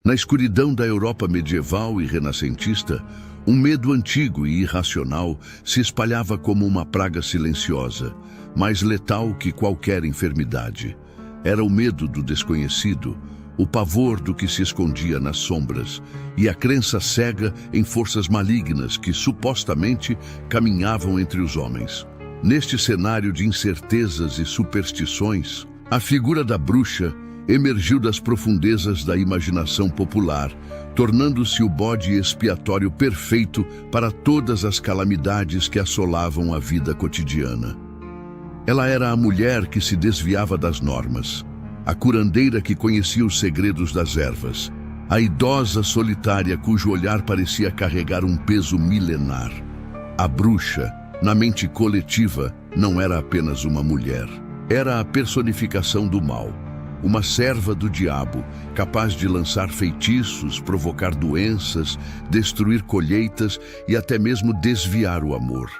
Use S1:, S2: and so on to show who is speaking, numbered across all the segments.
S1: Na escuridão da Europa medieval e renascentista, um medo antigo e irracional se espalhava como uma praga silenciosa, mais letal que qualquer enfermidade. Era o medo do desconhecido, o pavor do que se escondia nas sombras e a crença cega em forças malignas que supostamente caminhavam entre os homens. Neste cenário de incertezas e superstições, a figura da bruxa emergiu das profundezas da imaginação popular, tornando-se o bode expiatório perfeito para todas as calamidades que assolavam a vida cotidiana. Ela era a mulher que se desviava das normas, a curandeira que conhecia os segredos das ervas, a idosa solitária cujo olhar parecia carregar um peso milenar. A bruxa, na mente coletiva, não era apenas uma mulher. Era a personificação do mal, uma serva do diabo, capaz de lançar feitiços, provocar doenças, destruir colheitas e até mesmo desviar o amor.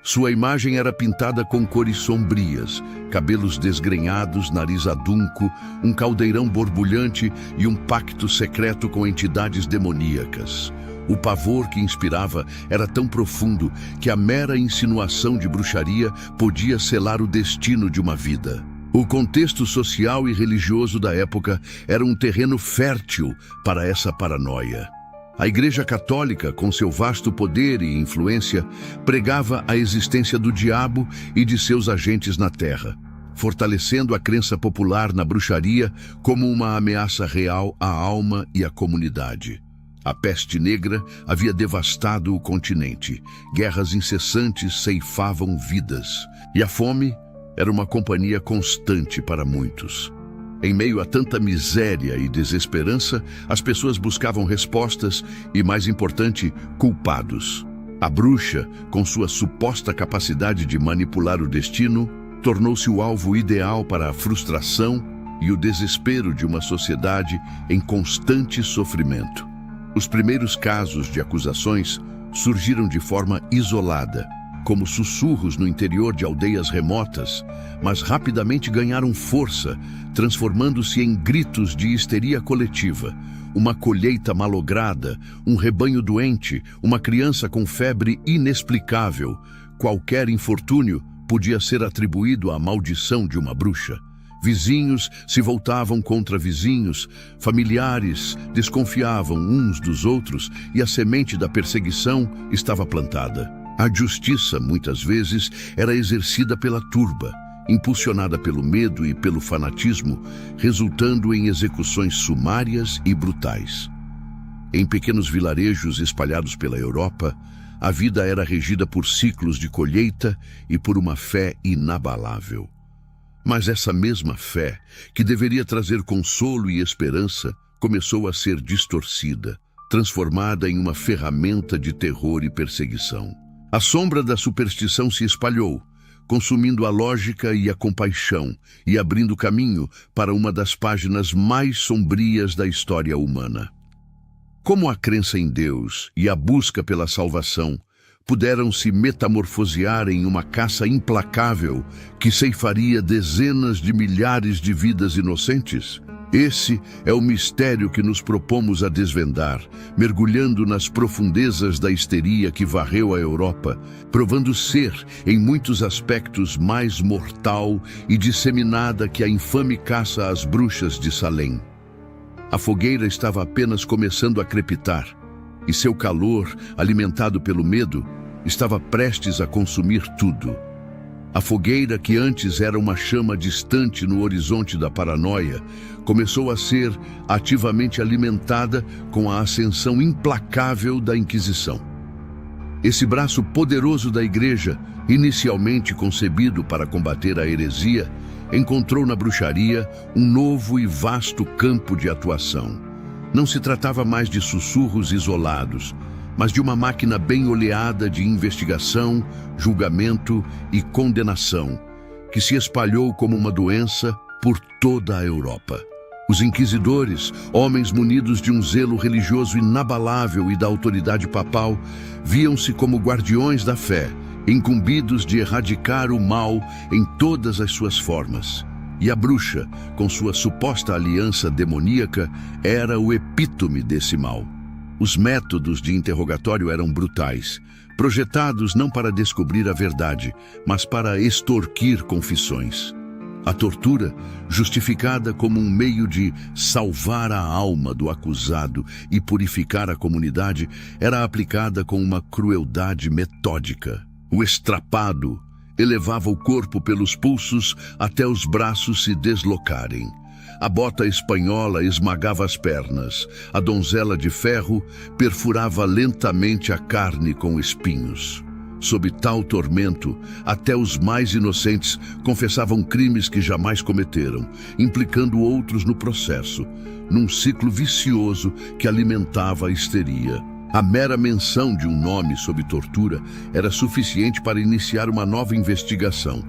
S1: Sua imagem era pintada com cores sombrias, cabelos desgrenhados, nariz adunco, um caldeirão borbulhante e um pacto secreto com entidades demoníacas. O pavor que inspirava era tão profundo que a mera insinuação de bruxaria podia selar o destino de uma vida. O contexto social e religioso da época era um terreno fértil para essa paranoia. A Igreja Católica, com seu vasto poder e influência, pregava a existência do diabo e de seus agentes na Terra, fortalecendo a crença popular na bruxaria como uma ameaça real à alma e à comunidade. A peste negra havia devastado o continente. Guerras incessantes ceifavam vidas. E a fome era uma companhia constante para muitos. Em meio a tanta miséria e desesperança, as pessoas buscavam respostas e, mais importante, culpados. A bruxa, com sua suposta capacidade de manipular o destino, tornou-se o alvo ideal para a frustração e o desespero de uma sociedade em constante sofrimento. Os primeiros casos de acusações surgiram de forma isolada, como sussurros no interior de aldeias remotas, mas rapidamente ganharam força, transformando-se em gritos de histeria coletiva. Uma colheita malograda, um rebanho doente, uma criança com febre inexplicável. Qualquer infortúnio podia ser atribuído à maldição de uma bruxa. Vizinhos se voltavam contra vizinhos, familiares desconfiavam uns dos outros e a semente da perseguição estava plantada. A justiça, muitas vezes, era exercida pela turba, impulsionada pelo medo e pelo fanatismo, resultando em execuções sumárias e brutais. Em pequenos vilarejos espalhados pela Europa, a vida era regida por ciclos de colheita e por uma fé inabalável. Mas essa mesma fé, que deveria trazer consolo e esperança, começou a ser distorcida, transformada em uma ferramenta de terror e perseguição. A sombra da superstição se espalhou, consumindo a lógica e a compaixão e abrindo caminho para uma das páginas mais sombrias da história humana. Como a crença em Deus e a busca pela salvação puderam se metamorfosear em uma caça implacável que ceifaria dezenas de milhares de vidas inocentes? Esse é o mistério que nos propomos a desvendar, mergulhando nas profundezas da histeria que varreu a Europa, provando ser, em muitos aspectos, mais mortal e disseminada que a infame caça às bruxas de Salem. A fogueira estava apenas começando a crepitar, e seu calor, alimentado pelo medo, estava prestes a consumir tudo. A fogueira, que antes era uma chama distante no horizonte da paranoia, começou a ser ativamente alimentada com a ascensão implacável da Inquisição. Esse braço poderoso da Igreja, inicialmente concebido para combater a heresia, encontrou na bruxaria um novo e vasto campo de atuação. Não se tratava mais de sussurros isolados, mas de uma máquina bem oleada de investigação, julgamento e condenação, que se espalhou como uma doença por toda a Europa. Os inquisidores, homens munidos de um zelo religioso inabalável e da autoridade papal, viam-se como guardiões da fé, incumbidos de erradicar o mal em todas as suas formas. E a bruxa, com sua suposta aliança demoníaca, era o epítome desse mal. Os métodos de interrogatório eram brutais, projetados não para descobrir a verdade, mas para extorquir confissões. A tortura, justificada como um meio de salvar a alma do acusado e purificar a comunidade, era aplicada com uma crueldade metódica. O estrapado elevava o corpo pelos pulsos até os braços se deslocarem. A bota espanhola esmagava as pernas. A donzela de ferro perfurava lentamente a carne com espinhos. Sob tal tormento, até os mais inocentes confessavam crimes que jamais cometeram, implicando outros no processo, num ciclo vicioso que alimentava a histeria. A mera menção de um nome sob tortura era suficiente para iniciar uma nova investigação,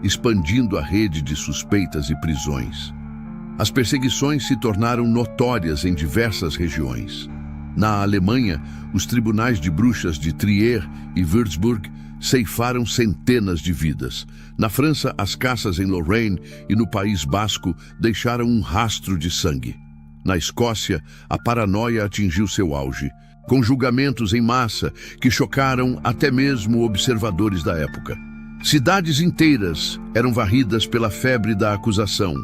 S1: expandindo a rede de suspeitas e prisões. As perseguições se tornaram notórias em diversas regiões. Na Alemanha, os tribunais de bruxas de Trier e Würzburg ceifaram centenas de vidas. Na França, as caças em Lorraine e no País Basco deixaram um rastro de sangue. Na Escócia, a paranoia atingiu seu auge, com julgamentos em massa que chocaram até mesmo observadores da época. Cidades inteiras eram varridas pela febre da acusação,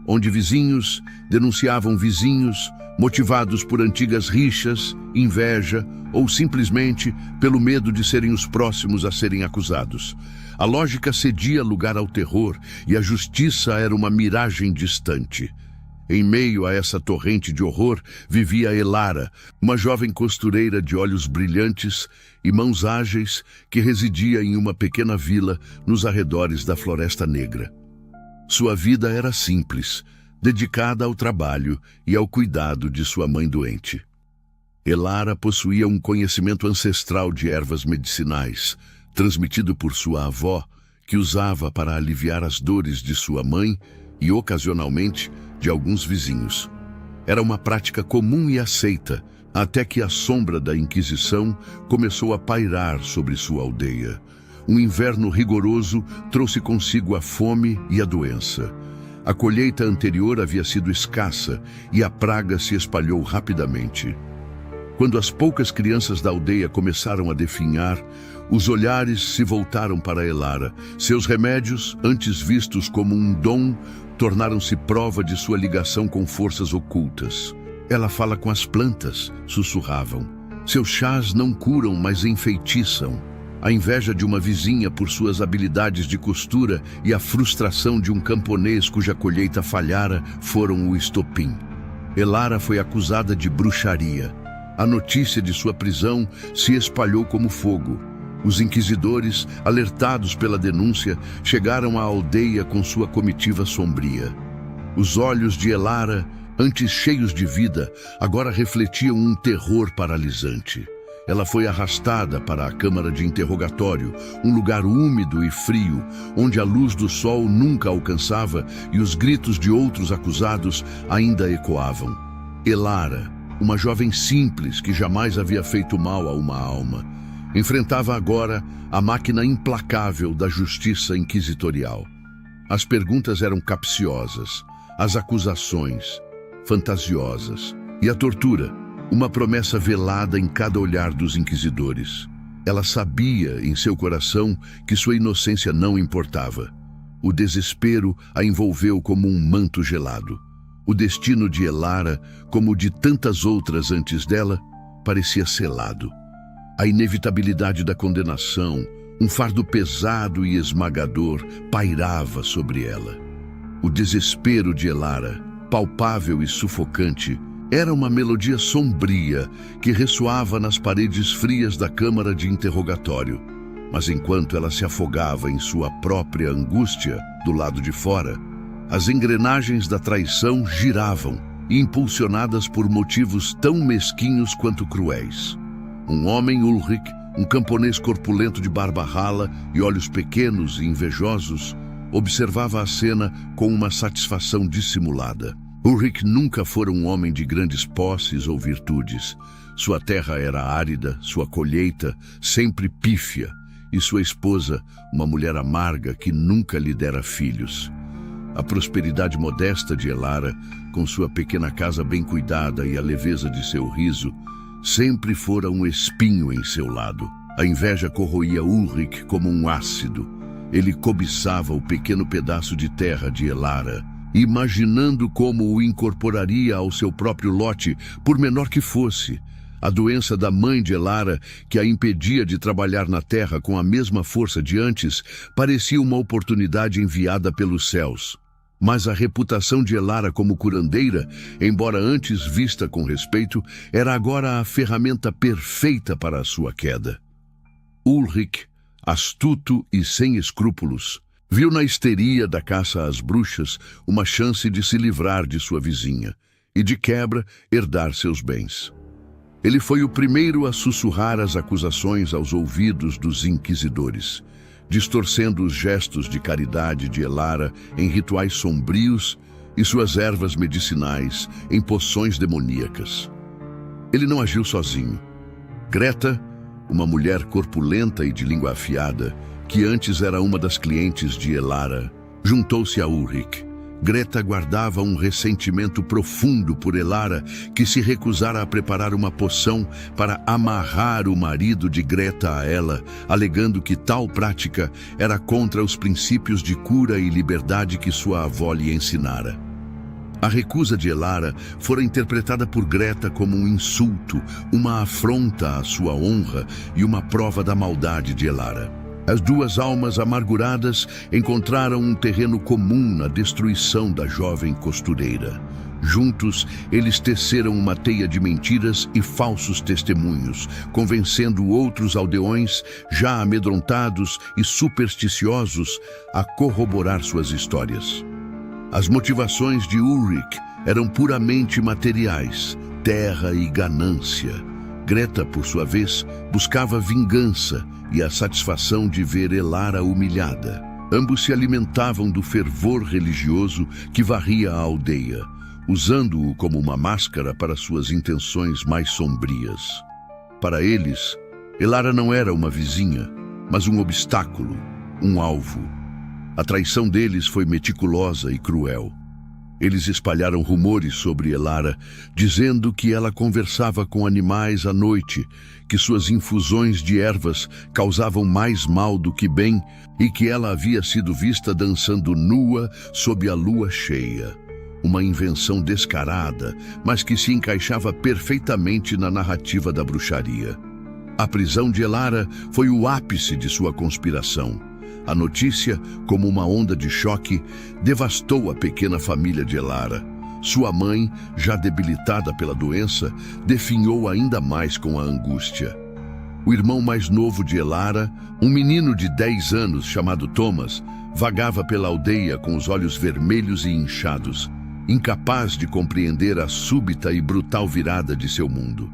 S1: onde vizinhos denunciavam vizinhos, motivados por antigas rixas, inveja ou simplesmente pelo medo de serem os próximos a serem acusados. A lógica cedia lugar ao terror e a justiça era uma miragem distante. Em meio a essa torrente de horror vivia Elara, uma jovem costureira de olhos brilhantes e mãos ágeis que residia em uma pequena vila nos arredores da Floresta Negra. Sua vida era simples, dedicada ao trabalho e ao cuidado de sua mãe doente. Elara possuía um conhecimento ancestral de ervas medicinais, transmitido por sua avó, que usava para aliviar as dores de sua mãe e, ocasionalmente, de alguns vizinhos. Era uma prática comum e aceita, até que a sombra da Inquisição começou a pairar sobre sua aldeia. Um inverno rigoroso trouxe consigo a fome e a doença. A colheita anterior havia sido escassa e a praga se espalhou rapidamente. Quando as poucas crianças da aldeia começaram a definhar, os olhares se voltaram para Elara. Seus remédios, antes vistos como um dom, tornaram-se prova de sua ligação com forças ocultas. Ela fala com as plantas, sussurravam. Seus chás não curam, mas enfeitiçam. A inveja de uma vizinha por suas habilidades de costura e a frustração de um camponês cuja colheita falhara foram o estopim. Elara foi acusada de bruxaria. A notícia de sua prisão se espalhou como fogo. Os inquisidores, alertados pela denúncia, chegaram à aldeia com sua comitiva sombria. Os olhos de Elara, antes cheios de vida, agora refletiam um terror paralisante. Ela foi arrastada para a câmara de interrogatório, um lugar úmido e frio, onde a luz do sol nunca alcançava e os gritos de outros acusados ainda ecoavam. Elara, uma jovem simples que jamais havia feito mal a uma alma, enfrentava agora a máquina implacável da justiça inquisitorial. As perguntas eram capciosas, as acusações fantasiosas e a tortura, uma promessa velada em cada olhar dos inquisidores. Ela sabia em seu coração que sua inocência não importava. O desespero a envolveu como um manto gelado. O destino de Elara, como o de tantas outras antes dela, parecia selado. A inevitabilidade da condenação, um fardo pesado e esmagador, pairava sobre ela. O desespero de Elara, palpável e sufocante, era uma melodia sombria que ressoava nas paredes frias da câmara de interrogatório. Mas enquanto ela se afogava em sua própria angústia, do lado de fora, as engrenagens da traição giravam, impulsionadas por motivos tão mesquinhos quanto cruéis. Um homem, Ulrich, um camponês corpulento de barba rala e olhos pequenos e invejosos, observava a cena com uma satisfação dissimulada. Ulrich nunca fora um homem de grandes posses ou virtudes. Sua terra era árida, sua colheita sempre pífia, e sua esposa, uma mulher amarga que nunca lhe dera filhos. A prosperidade modesta de Elara, com sua pequena casa bem cuidada e a leveza de seu riso, sempre fora um espinho em seu lado. A inveja corroía Ulrich como um ácido. Ele cobiçava o pequeno pedaço de terra de Elara, imaginando como o incorporaria ao seu próprio lote, por menor que fosse. A doença da mãe de Elara, que a impedia de trabalhar na terra com a mesma força de antes, parecia uma oportunidade enviada pelos céus. Mas a reputação de Elara como curandeira, embora antes vista com respeito, era agora a ferramenta perfeita para a sua queda. Ulrich, astuto e sem escrúpulos, viu na histeria da caça às bruxas uma chance de se livrar de sua vizinha e, de quebra, herdar seus bens. Ele foi o primeiro a sussurrar as acusações aos ouvidos dos inquisidores, distorcendo os gestos de caridade de Elara em rituais sombrios e suas ervas medicinais em poções demoníacas. Ele não agiu sozinho. Greta, uma mulher corpulenta e de língua afiada, que antes era uma das clientes de Elara, juntou-se a Ulrich. Greta guardava um ressentimento profundo por Elara, que se recusara a preparar uma poção para amarrar o marido de Greta a ela, alegando que tal prática era contra os princípios de cura e liberdade que sua avó lhe ensinara. A recusa de Elara fora interpretada por Greta como um insulto, uma afronta à sua honra e uma prova da maldade de Elara. As duas almas amarguradas encontraram um terreno comum na destruição da jovem costureira. Juntos, eles teceram uma teia de mentiras e falsos testemunhos, convencendo outros aldeões, já amedrontados e supersticiosos, a corroborar suas histórias. As motivações de Ulrich eram puramente materiais, terra e ganância. Greta, por sua vez, buscava vingança e a satisfação de ver Elara humilhada. Ambos se alimentavam do fervor religioso que varria a aldeia, usando-o como uma máscara para suas intenções mais sombrias. Para eles, Elara não era uma vizinha, mas um obstáculo, um alvo. A traição deles foi meticulosa e cruel. Eles espalharam rumores sobre Elara, dizendo que ela conversava com animais à noite, que suas infusões de ervas causavam mais mal do que bem e que ela havia sido vista dançando nua sob a lua cheia. Uma invenção descarada, mas que se encaixava perfeitamente na narrativa da bruxaria. A prisão de Elara foi o ápice de sua conspiração. A notícia, como uma onda de choque, devastou a pequena família de Elara. Sua mãe, já debilitada pela doença, definhou ainda mais com a angústia. O irmão mais novo de Elara, um menino de 10 anos chamado Thomas, vagava pela aldeia com os olhos vermelhos e inchados, incapaz de compreender a súbita e brutal virada de seu mundo.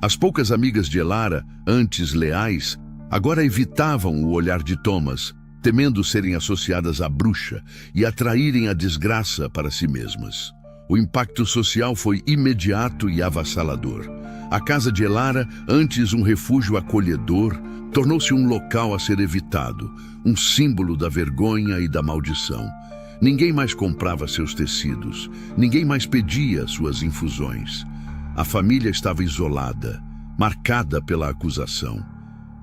S1: As poucas amigas de Elara, antes leais, agora evitavam o olhar de Thomas, temendo serem associadas à bruxa e atraírem a desgraça para si mesmas. O impacto social foi imediato e avassalador. A casa de Elara, antes um refúgio acolhedor, tornou-se um local a ser evitado, um símbolo da vergonha e da maldição. Ninguém mais comprava seus tecidos, ninguém mais pedia suas infusões. A família estava isolada, marcada pela acusação.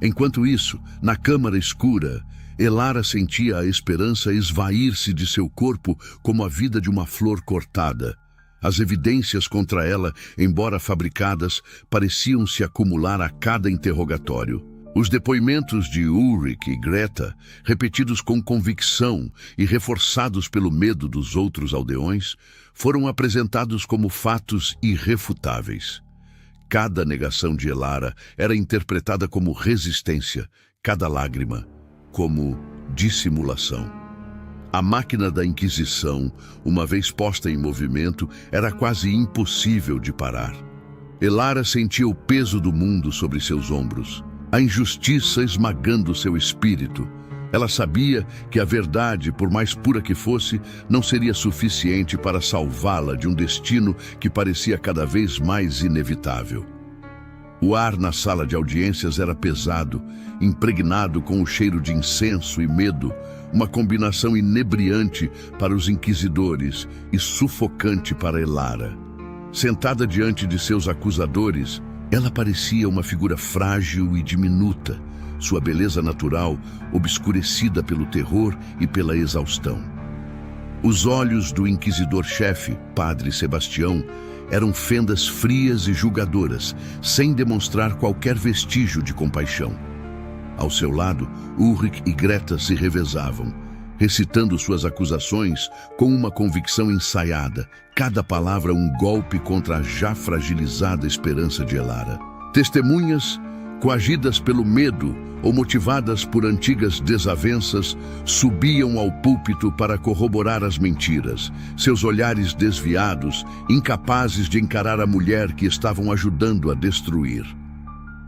S1: Enquanto isso, na câmara escura, Elara sentia a esperança esvair-se de seu corpo como a vida de uma flor cortada. As evidências contra ela, embora fabricadas, pareciam se acumular a cada interrogatório. Os depoimentos de Ulrich e Greta, repetidos com convicção e reforçados pelo medo dos outros aldeões, foram apresentados como fatos irrefutáveis. Cada negação de Elara era interpretada como resistência, cada lágrima como dissimulação. A máquina da Inquisição, uma vez posta em movimento, era quase impossível de parar. Elara sentia o peso do mundo sobre seus ombros, a injustiça esmagando seu espírito. Ela sabia que a verdade, por mais pura que fosse, não seria suficiente para salvá-la de um destino que parecia cada vez mais inevitável. O ar na sala de audiências era pesado, impregnado com o cheiro de incenso e medo. uma combinação inebriante para os inquisidores e sufocante para Elara. Sentada diante de seus acusadores, ela parecia uma figura frágil e diminuta, sua beleza natural obscurecida pelo terror e pela exaustão. Os olhos do inquisidor-chefe, Padre Sebastião, eram fendas frias e julgadoras, sem demonstrar qualquer vestígio de compaixão. Ao seu lado, Ulrich e Greta se revezavam, recitando suas acusações com uma convicção ensaiada, cada palavra um golpe contra a já fragilizada esperança de Elara. Testemunhas, coagidas pelo medo ou motivadas por antigas desavenças, subiam ao púlpito para corroborar as mentiras, seus olhares desviados, incapazes de encarar a mulher que estavam ajudando a destruir.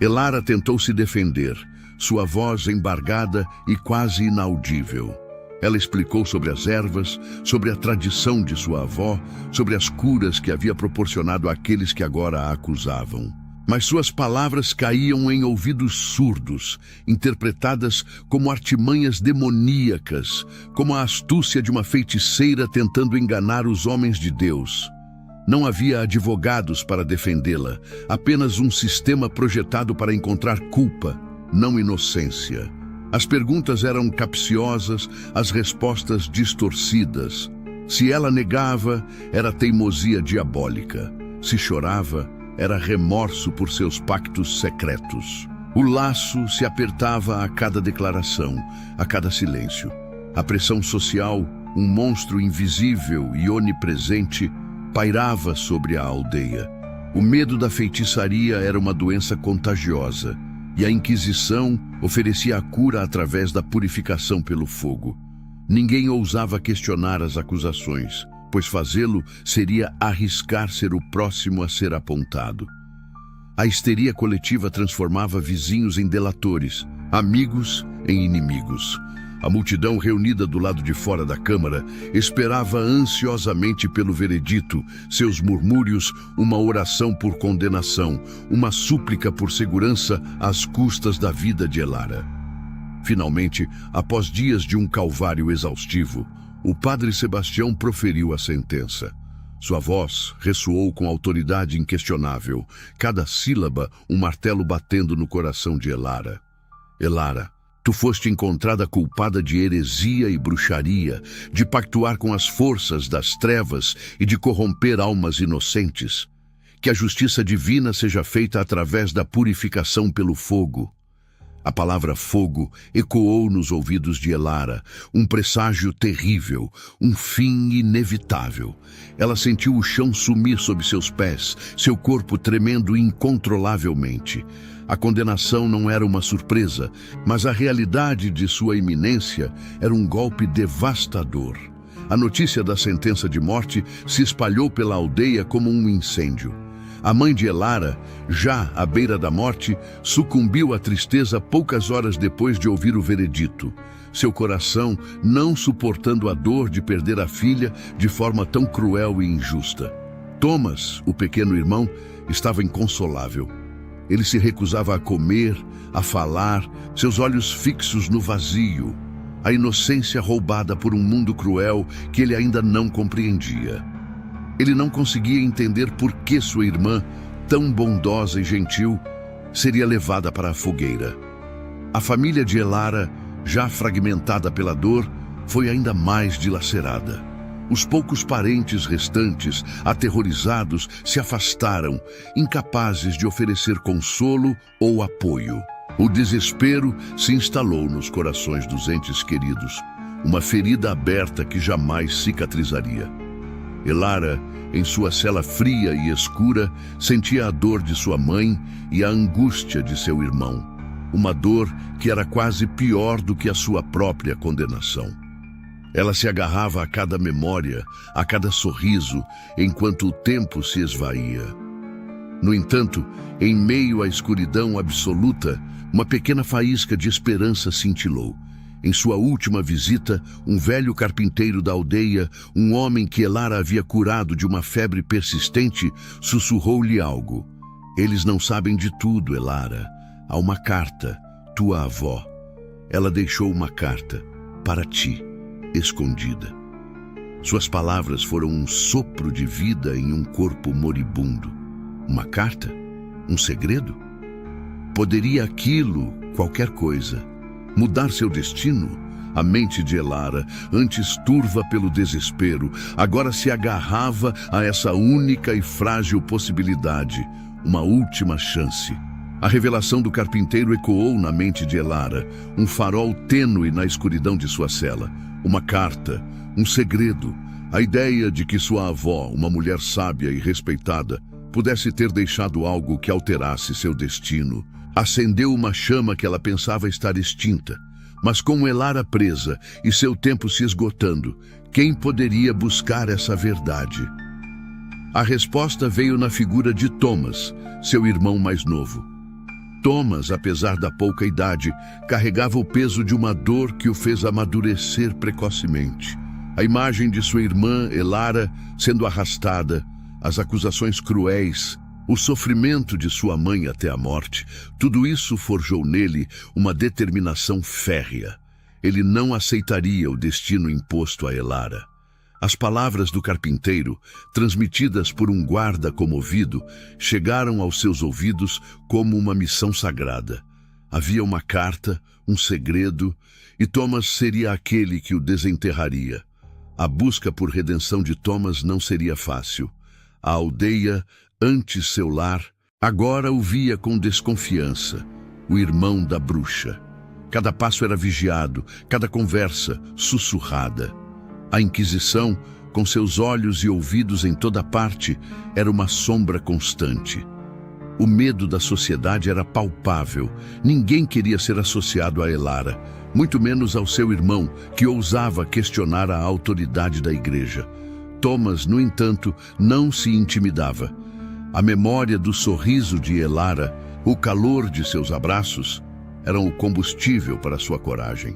S1: Elara tentou se defender, sua voz embargada e quase inaudível. Ela explicou sobre as ervas, sobre a tradição de sua avó, sobre as curas que havia proporcionado àqueles que agora a acusavam. Mas suas palavras caíam em ouvidos surdos, interpretadas como artimanhas demoníacas, como a astúcia de uma feiticeira tentando enganar os homens de Deus. Não havia advogados para defendê-la, apenas um sistema projetado para encontrar culpa, não inocência. As perguntas eram capciosas, as respostas distorcidas. Se ela negava, era teimosia diabólica. Se chorava, era remorso por seus pactos secretos. O laço se apertava a cada declaração, a cada silêncio. A pressão social, um monstro invisível e onipresente, pairava sobre a aldeia. O medo da feitiçaria era uma doença contagiosa, e a Inquisição oferecia a cura através da purificação pelo fogo. Ninguém ousava questionar as acusações, pois fazê-lo seria arriscar ser o próximo a ser apontado. A histeria coletiva transformava vizinhos em delatores, amigos em inimigos. A multidão reunida do lado de fora da Câmara esperava ansiosamente pelo veredito, seus murmúrios, uma oração por condenação, uma súplica por segurança às custas da vida de Elara. Finalmente, após dias de um calvário exaustivo, o padre Sebastião proferiu a sentença. Sua voz ressoou com autoridade inquestionável, cada sílaba um martelo batendo no coração de Elara. Elara, tu foste encontrada culpada de heresia e bruxaria, de pactuar com as forças das trevas e de corromper almas inocentes. Que a justiça divina seja feita através da purificação pelo fogo. A palavra fogo ecoou nos ouvidos de Elara, um presságio terrível, um fim inevitável. Ela sentiu o chão sumir sob seus pés, seu corpo tremendo incontrolavelmente. A condenação não era uma surpresa, mas a realidade de sua iminência era um golpe devastador. A notícia da sentença de morte se espalhou pela aldeia como um incêndio. A mãe de Elara, já à beira da morte, sucumbiu à tristeza poucas horas depois de ouvir o veredito. Seu coração não suportando a dor de perder a filha de forma tão cruel e injusta. Thomas, o pequeno irmão, estava inconsolável. Ele se recusava a comer, a falar, seus olhos fixos no vazio, a inocência roubada por um mundo cruel que ele ainda não compreendia. Ele não conseguia entender por que sua irmã, tão bondosa e gentil, seria levada para a fogueira. A família de Elara, já fragmentada pela dor, foi ainda mais dilacerada. Os poucos parentes restantes, aterrorizados, se afastaram, incapazes de oferecer consolo ou apoio. O desespero se instalou nos corações dos entes queridos, uma ferida aberta que jamais cicatrizaria. Elara, em sua cela fria e escura, sentia a dor de sua mãe e a angústia de seu irmão. Uma dor que era quase pior do que a sua própria condenação. Ela se agarrava a cada memória, a cada sorriso, enquanto o tempo se esvaía. No entanto, em meio à escuridão absoluta, uma pequena faísca de esperança cintilou. Em sua última visita, um velho carpinteiro da aldeia, um homem que Elara havia curado de uma febre persistente, sussurrou-lhe algo. Eles não sabem de tudo, Elara. Há uma carta, tua avó. Ela deixou uma carta. para ti, escondida. Suas palavras foram um sopro de vida em um corpo moribundo. Uma carta? Um segredo? Poderia aquilo, qualquer coisa, mudar seu destino? A mente de Elara, antes turva pelo desespero, agora se agarrava a essa única e frágil possibilidade, uma última chance. A revelação do carpinteiro ecoou na mente de Elara, um farol tênue na escuridão de sua cela. Uma carta, um segredo, a ideia de que sua avó, uma mulher sábia e respeitada, pudesse ter deixado algo que alterasse seu destino. Acendeu uma chama que ela pensava estar extinta. Mas com Elara presa e seu tempo se esgotando, quem poderia buscar essa verdade? A resposta veio na figura de Thomas, seu irmão mais novo. Thomas, apesar da pouca idade, carregava o peso de uma dor que o fez amadurecer precocemente. A imagem de sua irmã, Elara, sendo arrastada, as acusações cruéis, o sofrimento de sua mãe até a morte, tudo isso forjou nele uma determinação férrea. Ele não aceitaria o destino imposto a Elara. As palavras do carpinteiro, transmitidas por um guarda comovido, chegaram aos seus ouvidos como uma missão sagrada. Havia uma carta, um segredo, e Thomas seria aquele que o desenterraria. A busca por redenção de Thomas não seria fácil. A aldeia, antes seu lar, agora o via com desconfiança, o irmão da bruxa. Cada passo era vigiado, cada conversa sussurrada. A Inquisição, com seus olhos e ouvidos em toda parte, era uma sombra constante. O medo da sociedade era palpável. Ninguém queria ser associado a Elara, muito menos ao seu irmão, que ousava questionar a autoridade da igreja. Thomas, no entanto, não se intimidava. A memória do sorriso de Elara, o calor de seus abraços, eram o combustível para sua coragem.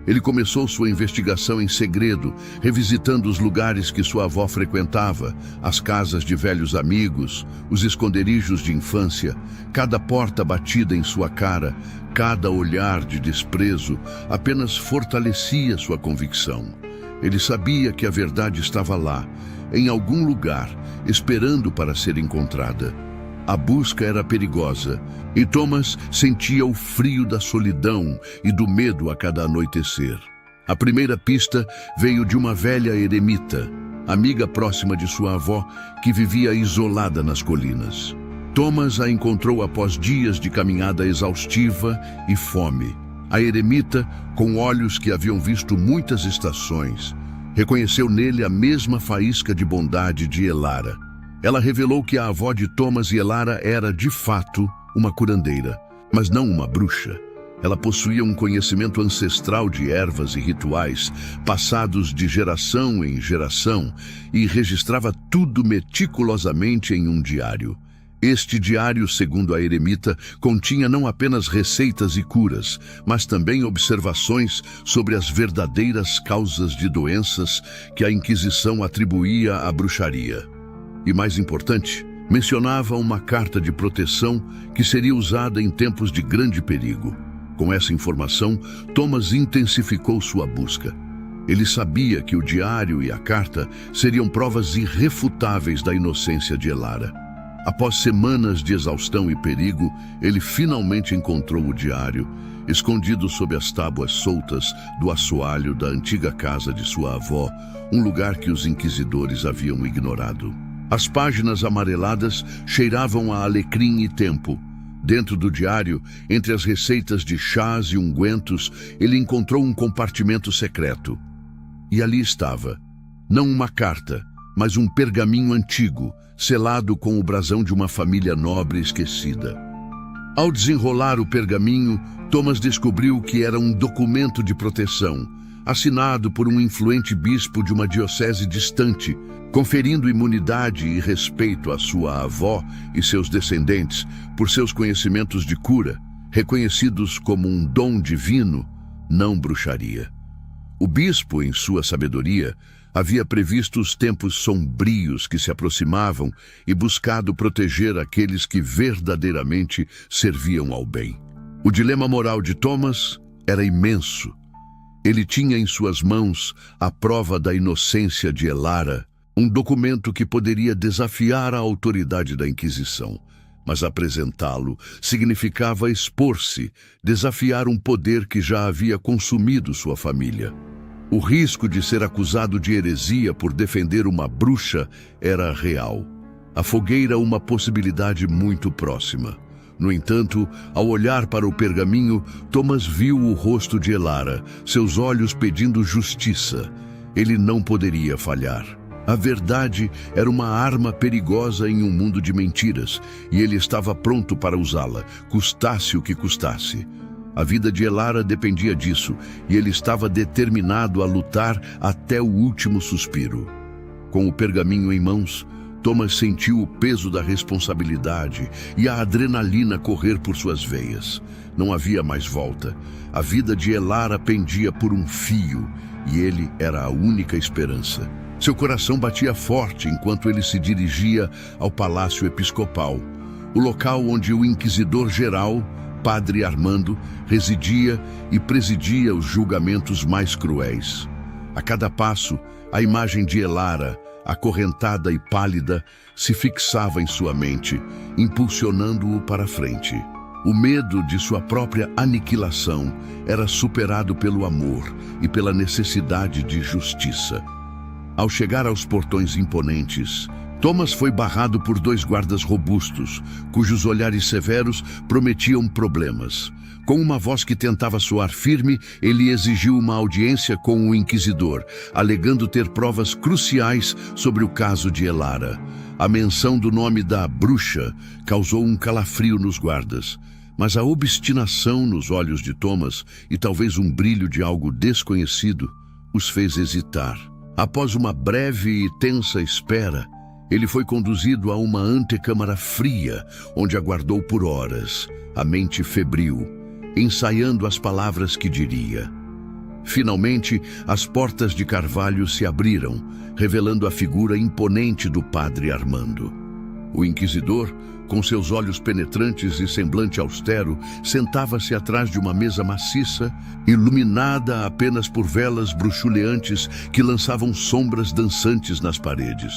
S1: Ele começou sua investigação em segredo, revisitando os lugares que sua avó frequentava, as casas de velhos amigos, os esconderijos de infância, cada porta batida em sua cara, cada olhar de desprezo, apenas fortalecia sua convicção. Ele sabia que a verdade estava lá, em algum lugar, esperando para ser encontrada. A busca era perigosa, e Thomas sentia o frio da solidão e do medo a cada anoitecer. A primeira pista veio de uma velha eremita, amiga próxima de sua avó, que vivia isolada nas colinas. Thomas a encontrou após dias de caminhada exaustiva e fome. A eremita, com olhos que haviam visto muitas estações, reconheceu nele a mesma faísca de bondade de Elara. Ela revelou que a avó de Thomas e Elara era, de fato, uma curandeira, mas não uma bruxa. Ela possuía um conhecimento ancestral de ervas e rituais, passados de geração em geração, e registrava tudo meticulosamente em um diário. Este diário, segundo a eremita, continha não apenas receitas e curas, mas também observações sobre as verdadeiras causas de doenças que a Inquisição atribuía à bruxaria. E mais importante, mencionava uma carta de proteção que seria usada em tempos de grande perigo. Com essa informação, Thomas intensificou sua busca. Ele sabia que o diário e a carta seriam provas irrefutáveis da inocência de Elara. Após semanas de exaustão e perigo, ele finalmente encontrou o diário, escondido sob as tábuas soltas do assoalho da antiga casa de sua avó, um lugar que os inquisidores haviam ignorado. As páginas amareladas cheiravam a alecrim e tempo. Dentro do diário, entre as receitas de chás e ungüentos, ele encontrou um compartimento secreto. E ali estava, não uma carta, mas um pergaminho antigo, selado com o brasão de uma família nobre esquecida. Ao desenrolar o pergaminho, Thomas descobriu que era um documento de proteção, assinado por um influente bispo de uma diocese distante, conferindo imunidade e respeito à sua avó e seus descendentes por seus conhecimentos de cura, reconhecidos como um dom divino, não bruxaria. O bispo, em sua sabedoria, havia previsto os tempos sombrios que se aproximavam e buscado proteger aqueles que verdadeiramente serviam ao bem. O dilema moral de Thomas era imenso. Ele tinha em suas mãos a prova da inocência de Elara, um documento que poderia desafiar a autoridade da Inquisição. Mas apresentá-lo significava expor-se, desafiar um poder que já havia consumido sua família. O risco de ser acusado de heresia por defender uma bruxa era real. A fogueira, uma possibilidade muito próxima. No entanto, ao olhar para o pergaminho, Thomas viu o rosto de Elara, seus olhos pedindo justiça. Ele não poderia falhar. A verdade era uma arma perigosa em um mundo de mentiras, e ele estava pronto para usá-la, custasse o que custasse. A vida de Elara dependia disso, e ele estava determinado a lutar até o último suspiro. Com o pergaminho em mãos, Thomas sentiu o peso da responsabilidade e a adrenalina correr por suas veias. Não havia mais volta. A vida de Elara pendia por um fio, e ele era a única esperança. Seu coração batia forte enquanto ele se dirigia ao Palácio Episcopal, o local onde o Inquisidor-Geral, Padre Armando, residia e presidia os julgamentos mais cruéis. A cada passo, a imagem de Elara, acorrentada e pálida, se fixava em sua mente, impulsionando-o para frente. O medo de sua própria aniquilação era superado pelo amor e pela necessidade de justiça. Ao chegar aos portões imponentes, Thomas foi barrado por 2 guardas robustos, cujos olhares severos prometiam problemas. Com uma voz que tentava soar firme, ele exigiu uma audiência com o inquisidor, alegando ter provas cruciais sobre o caso de Elara. A menção do nome da bruxa causou um calafrio nos guardas, mas a obstinação nos olhos de Thomas e talvez um brilho de algo desconhecido os fez hesitar. Após uma breve e tensa espera, ele foi conduzido a uma antecâmara fria, onde aguardou por horas, a mente febril, ensaiando as palavras que diria. Finalmente, as portas de carvalho se abriram, revelando a figura imponente do Padre Armando. O inquisidor, com seus olhos penetrantes e semblante austero, sentava-se atrás de uma mesa maciça, iluminada apenas por velas bruxuleantes que lançavam sombras dançantes nas paredes.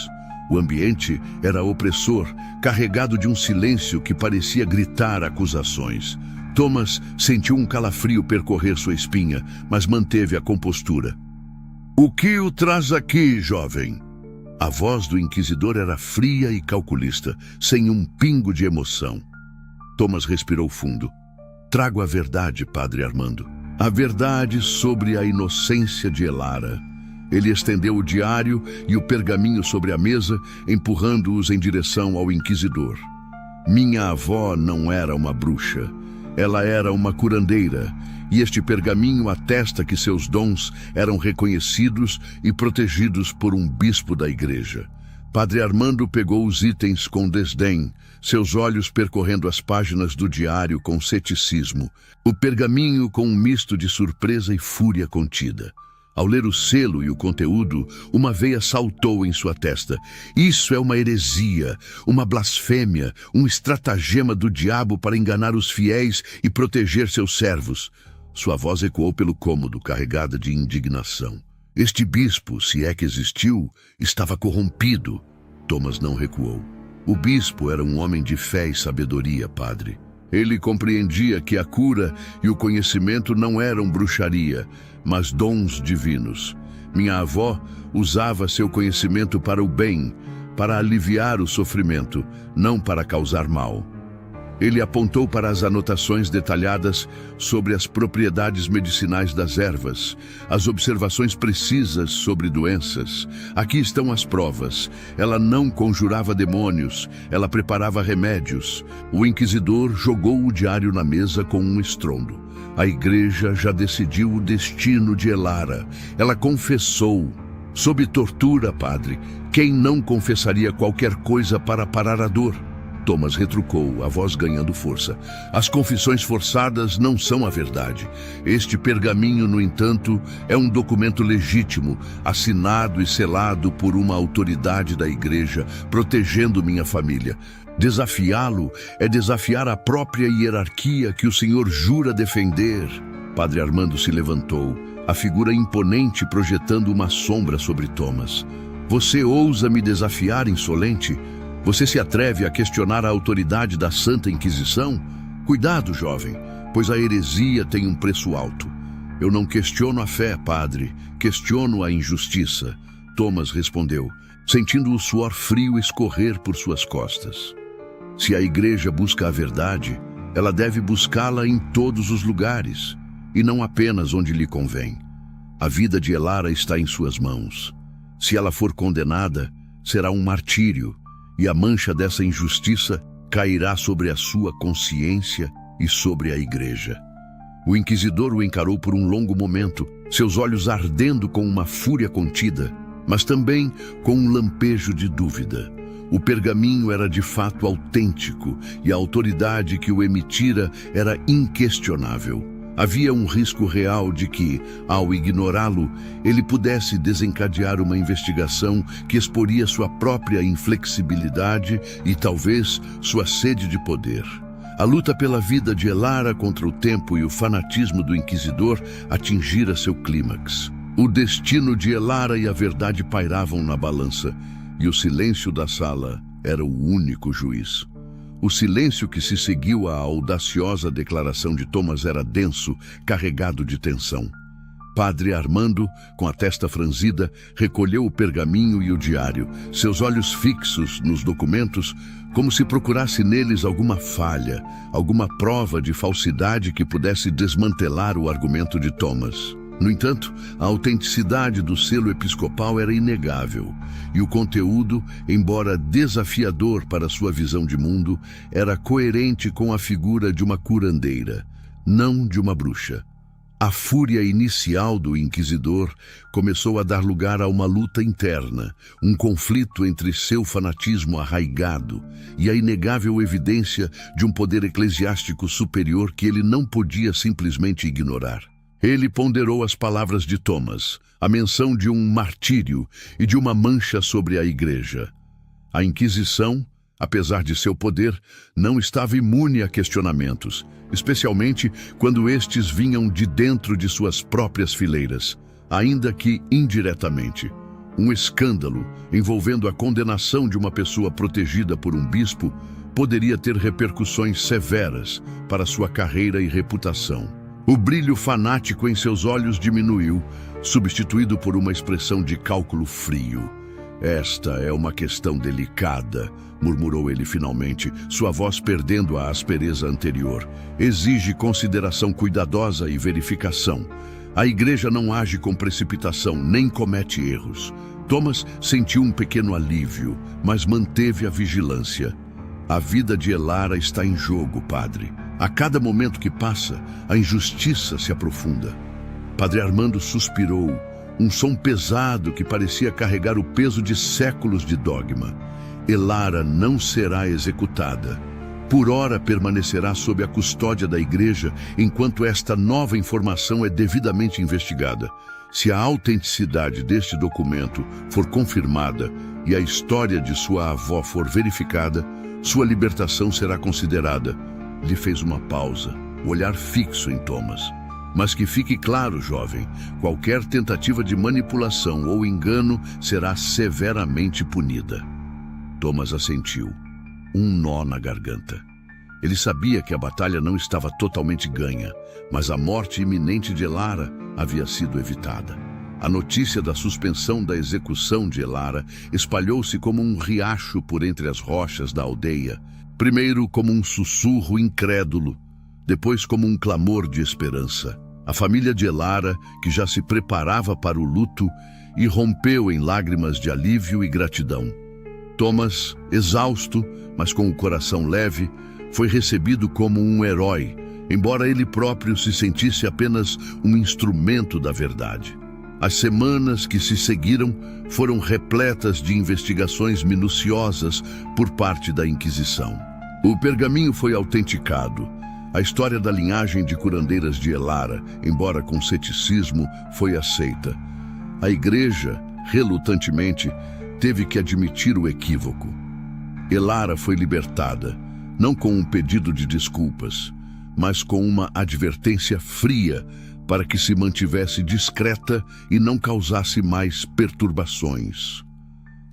S1: O ambiente era opressor, carregado de um silêncio que parecia gritar acusações. Thomas sentiu um calafrio percorrer sua espinha, mas manteve a compostura. "O que o traz aqui, jovem?" A voz do inquisidor era fria e calculista, sem um pingo de emoção. Thomas respirou fundo. "Trago a verdade, Padre Armando. A verdade sobre a inocência de Elara." Ele estendeu o diário e o pergaminho sobre a mesa, empurrando-os em direção ao inquisidor. "Minha avó não era uma bruxa. Ela era uma curandeira, e este pergaminho atesta que seus dons eram reconhecidos e protegidos por um bispo da igreja." Padre Armando pegou os itens com desdém, seus olhos percorrendo as páginas do diário com ceticismo, o pergaminho com um misto de surpresa e fúria contida. Ao ler o selo e o conteúdo, uma veia saltou em sua testa. Isso é uma heresia, uma blasfêmia, um estratagema do diabo para enganar os fiéis e proteger seus servos. Sua voz ecoou pelo cômodo, carregada de indignação. Este bispo, se é que existiu, estava corrompido. Thomas não recuou. O bispo era um homem de fé e sabedoria, padre. Ele compreendia que a cura e o conhecimento não eram bruxaria, mas dons divinos. Minha avó usava seu conhecimento para o bem, para aliviar o sofrimento, não para causar mal. Ele apontou para as anotações detalhadas sobre as propriedades medicinais das ervas, as observações precisas sobre doenças. Aqui estão as provas. Ela não conjurava demônios, ela preparava remédios. O inquisidor jogou o diário na mesa com um estrondo. A igreja já decidiu o destino de Elara. Ela confessou. Sob tortura, padre, quem não confessaria qualquer coisa para parar a dor? Thomas retrucou, a voz ganhando força. As confissões forçadas não são a verdade. Este pergaminho, no entanto, é um documento legítimo, assinado e selado por uma autoridade da igreja, protegendo minha família. Desafiá-lo é desafiar a própria hierarquia que o senhor jura defender. Padre Armando se levantou, a figura imponente projetando uma sombra sobre Thomas. Você ousa me desafiar, insolente? Você se atreve a questionar a autoridade da Santa Inquisição? Cuidado, jovem, pois a heresia tem um preço alto. Eu não questiono a fé, padre, questiono a injustiça. Thomas respondeu, sentindo o suor frio escorrer por suas costas. Se a igreja busca a verdade, ela deve buscá-la em todos os lugares, e não apenas onde lhe convém. A vida de Elara está em suas mãos. Se ela for condenada, será um martírio, e a mancha dessa injustiça cairá sobre a sua consciência e sobre a igreja. O inquisidor o encarou por um longo momento, seus olhos ardendo com uma fúria contida, mas também com um lampejo de dúvida. O pergaminho era de fato autêntico e a autoridade que o emitira era inquestionável. Havia um risco real de que, ao ignorá-lo, ele pudesse desencadear uma investigação que exporia sua própria inflexibilidade e talvez sua sede de poder. A luta pela vida de Elara contra o tempo e o fanatismo do inquisidor atingira seu clímax. O destino de Elara e a verdade pairavam na balança, e o silêncio da sala era o único juiz. O silêncio que se seguiu à audaciosa declaração de Thomas era denso, carregado de tensão. Padre Armando, com a testa franzida, recolheu o pergaminho e o diário, seus olhos fixos nos documentos, como se procurasse neles alguma falha, alguma prova de falsidade que pudesse desmantelar o argumento de Thomas. No entanto, a autenticidade do selo episcopal era inegável, e o conteúdo, embora desafiador para sua visão de mundo, era coerente com a figura de uma curandeira, não de uma bruxa. A fúria inicial do inquisidor começou a dar lugar a uma luta interna, um conflito entre seu fanatismo arraigado e a inegável evidência de um poder eclesiástico superior que ele não podia simplesmente ignorar. Ele ponderou as palavras de Thomas, a menção de um martírio e de uma mancha sobre a igreja. A Inquisição, apesar de seu poder, não estava imune a questionamentos, especialmente quando estes vinham de dentro de suas próprias fileiras, ainda que indiretamente. Um escândalo envolvendo a condenação de uma pessoa protegida por um bispo poderia ter repercussões severas para sua carreira e reputação. O brilho fanático em seus olhos diminuiu, substituído por uma expressão de cálculo frio. Esta é uma questão delicada, murmurou ele finalmente, sua voz perdendo a aspereza anterior. Exige consideração cuidadosa e verificação. A igreja não age com precipitação, nem comete erros. Thomas sentiu um pequeno alívio, mas manteve a vigilância. A vida de Elara está em jogo, padre. A cada momento que passa, a injustiça se aprofunda. Padre Armando suspirou, um som pesado que parecia carregar o peso de séculos de dogma. Elara não será executada. Por ora permanecerá sob a custódia da igreja enquanto esta nova informação é devidamente investigada. Se a autenticidade deste documento for confirmada e a história de sua avó for verificada, sua libertação será considerada. Ele fez uma pausa, o olhar fixo em Thomas. Mas que fique claro, jovem, qualquer tentativa de manipulação ou engano será severamente punida. Thomas assentiu, um nó na garganta. Ele sabia que a batalha não estava totalmente ganha, mas a morte iminente de Elara havia sido evitada. A notícia da suspensão da execução de Elara espalhou-se como um riacho por entre as rochas da aldeia, primeiro como um sussurro incrédulo, depois como um clamor de esperança. A família de Elara, que já se preparava para o luto, irrompeu em lágrimas de alívio e gratidão. Thomas, exausto, mas com o coração leve, foi recebido como um herói, embora ele próprio se sentisse apenas um instrumento da verdade. As semanas que se seguiram foram repletas de investigações minuciosas por parte da Inquisição. O pergaminho foi autenticado. A história da linhagem de curandeiras de Elara, embora com ceticismo, foi aceita. A igreja, relutantemente, teve que admitir o equívoco. Elara foi libertada, não com um pedido de desculpas, mas com uma advertência fria para que se mantivesse discreta e não causasse mais perturbações.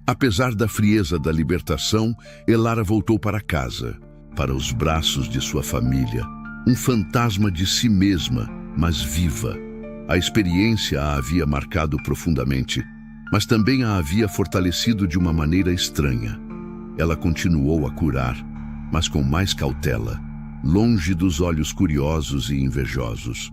S1: Apesar da frieza da libertação, Elara voltou para casa, para os braços de sua família, um fantasma de si mesma, mas viva. A experiência a havia marcado profundamente, mas também a havia fortalecido de uma maneira estranha. Ela continuou a curar, mas com mais cautela, longe dos olhos curiosos e invejosos.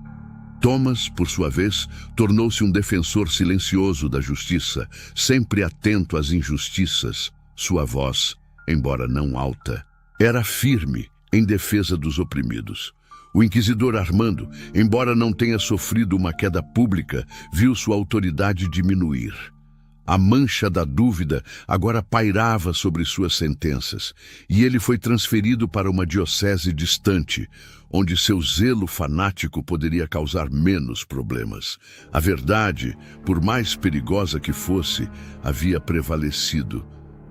S1: Thomas, por sua vez, tornou-se um defensor silencioso da justiça, sempre atento às injustiças. Sua voz, embora não alta, era firme em defesa dos oprimidos. O inquisidor Armando, embora não tenha sofrido uma queda pública, viu sua autoridade diminuir. A mancha da dúvida agora pairava sobre suas sentenças, e ele foi transferido para uma diocese distante, onde seu zelo fanático poderia causar menos problemas. A verdade, por mais perigosa que fosse, havia prevalecido,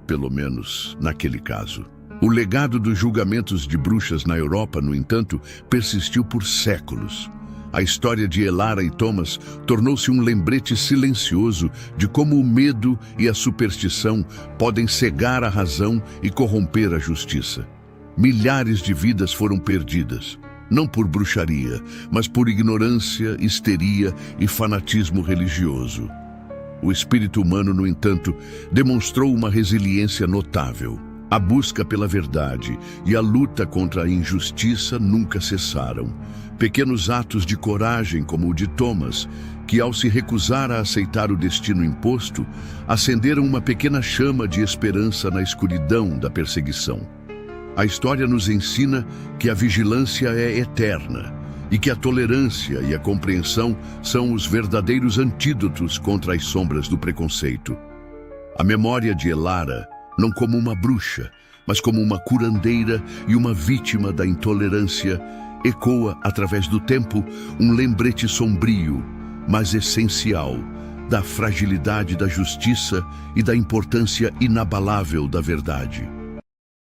S1: pelo menos naquele caso. O legado dos julgamentos de bruxas na Europa, no entanto, persistiu por séculos. A história de Elara e Thomas tornou-se um lembrete silencioso de como o medo e a superstição podem cegar a razão e corromper a justiça. Milhares de vidas foram perdidas, não por bruxaria, mas por ignorância, histeria e fanatismo religioso. O espírito humano, no entanto, demonstrou uma resiliência notável. A busca pela verdade e a luta contra a injustiça nunca cessaram. Pequenos atos de coragem, como o de Thomas, que ao se recusar a aceitar o destino imposto, acenderam uma pequena chama de esperança na escuridão da perseguição. A história nos ensina que a vigilância é eterna e que a tolerância e a compreensão são os verdadeiros antídotos contra as sombras do preconceito. A memória de Elara, não como uma bruxa, mas como uma curandeira e uma vítima da intolerância, ecoa através do tempo um lembrete sombrio, mas essencial, da fragilidade da justiça e da importância inabalável da verdade.